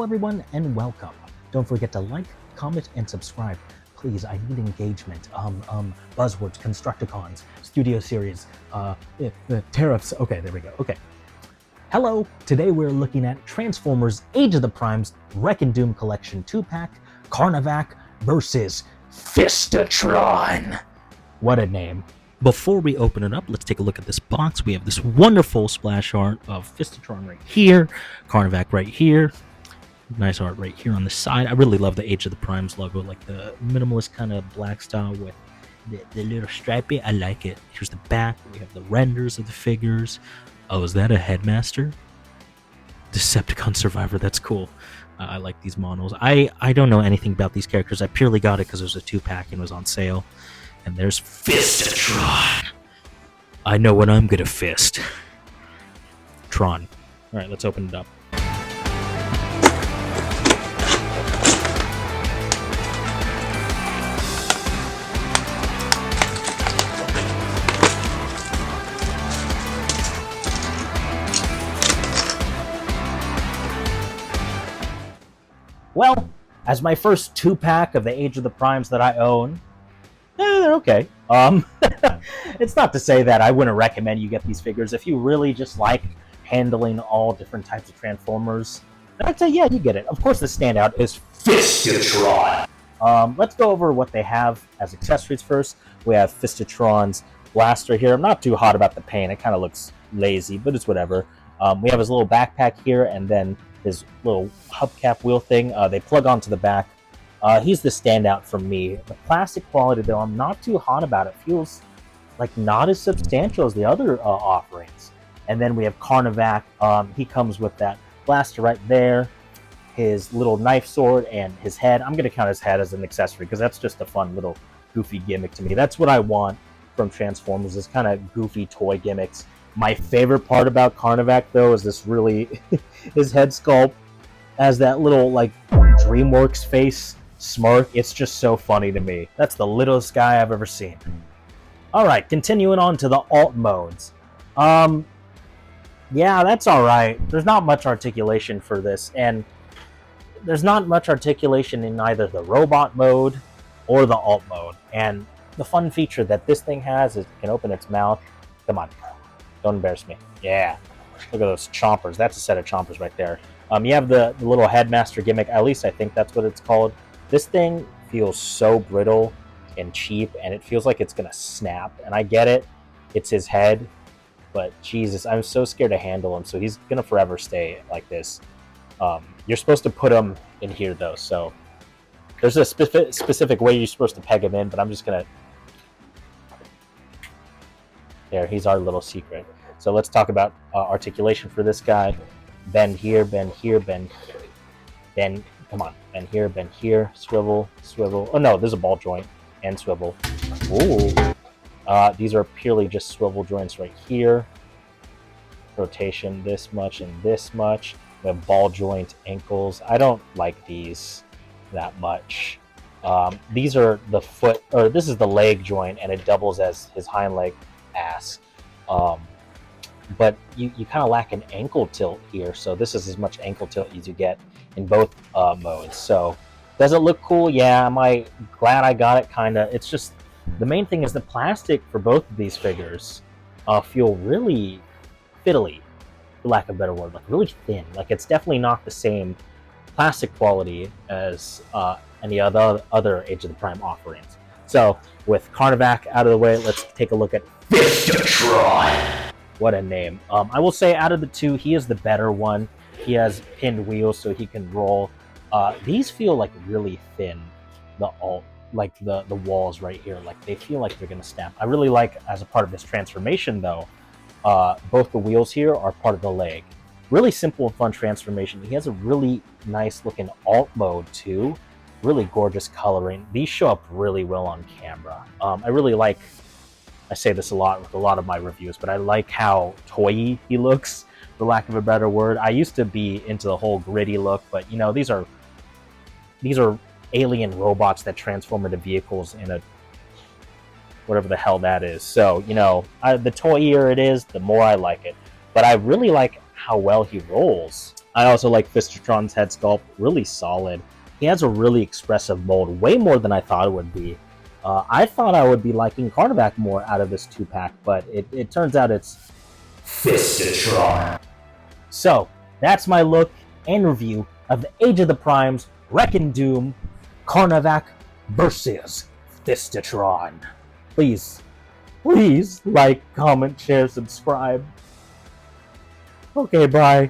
everyone, and welcome. Don't forget to like, comment, and subscribe. Please, I need engagement. Buzzwords, Constructicons, Studio Series, tariffs. Okay, there we go. Okay. Hello, today we're looking at Transformers Age of the Primes Wreck and Doom Collection 2-pack, CARNIVAC versus FISTITRON. What a name. Before we open it up, let's take a look at this box. We have this wonderful splash art of FISTITRON right here, CARNIVAC right here. Nice art right here on the side. I really love the Age of the Primes logo, like the minimalist kind of black style with the little stripey. I like it. Here's the back. We have the renders of the figures. Oh, is that a Headmaster? Decepticon Survivor. That's cool. I like these models. I don't know anything about these characters. I purely got it because it was a 2-pack and was on sale. And there's FISTITRON. I know what I'm gonna fist. Tron. All right, let's open it up. Well, as my first 2-pack of the Age of the Primes that I own, they're okay. It's not to say that I wouldn't recommend you get these figures. If you really just like handling all different types of Transformers, then I'd say, yeah, you get it. Of course, the standout is FISTITRON. Let's go over what they have as accessories first. We have FISTITRON's blaster here. I'm not too hot about the paint. It kind of looks lazy, but it's whatever. We have his little backpack here, and then his little hubcap wheel thing. They plug onto the back. He's the standout for me. The plastic quality, though, I'm not too hot about. It feels like not as substantial as the other offerings. And then we have CARNIVAC. He comes with that blaster right there, his little knife sword, and his head. I'm going to count his head as an accessory because that's just a fun little goofy gimmick to me. That's what I want from Transformers, is kind of goofy toy gimmicks. My favorite part about CARNIVAC, though, is this really... his head sculpt has that little, like, DreamWorks face smirk. It's just so funny to me. That's the littlest guy I've ever seen. Alright, continuing on to the alt modes. Yeah, that's alright. There's not much articulation for this, and there's not much articulation in either the robot mode or the alt mode. And the fun feature that this thing has is it can open its mouth. Come on. Don't embarrass me. Yeah. Look at those chompers. That's a set of chompers right there. You have the little Headmaster gimmick. At least I think that's what it's called. This thing feels so brittle and cheap, and it feels like it's going to snap. And I get it. It's his head. But Jesus, I'm so scared to handle him. So he's going to forever stay like this. You're supposed to put him in here, though. So there's a specific way you're supposed to peg him in, but I'm just going to... There, he's our little secret. So let's talk about articulation for this guy. Bend here, bend here, bend. Bend, come on. Bend here, bend here. Swivel, swivel. Oh no, there's a ball joint and swivel. Ooh. These are purely just swivel joints right here. Rotation this much and this much. We have ball joint ankles. I don't like these that much. These are the foot, or this is the leg joint, and it doubles as his hind leg ass. But you kind of lack an ankle tilt here, so this is as much ankle tilt as you get in both modes. So does it look cool? Yeah. Am I glad I got it? Kind of. It's just the main thing is the plastic for both of these figures feel really fiddly, for lack of a better word, like really thin. Like it's definitely not the same plastic quality as any other Age of the Prime offerings. So with CARNIVAC out of the way, let's take a look at FISTITRON. What a name. I will say out of the two, he is the better one. He has pinned wheels so he can roll. These feel like really thin, the walls right here. Like they feel like they're going to snap. I really like, as a part of this transformation though, both the wheels here are part of the leg. Really simple and fun transformation. He has a really nice looking alt mode too. Really gorgeous coloring. These show up really well on camera. I really like, I say this a lot with a lot of my reviews, but I like how toy-y he looks, for lack of a better word. I used to be into the whole gritty look, but you know, these are alien robots that transform into vehicles in a whatever the hell that is. So, you know, the toyier it is, the more I like it. But I really like how well he rolls. I also like Fistitron's head sculpt, really solid. He has a really expressive mold, way more than I thought it would be. I thought I would be liking CARNIVAC more out of this 2-pack, but it turns out it's FISTITRON. So, that's my look and review of the Age of the Primes, Wreck and Doom, CARNIVAC versus FISTITRON. Please like, comment, share, subscribe. Okay, bye.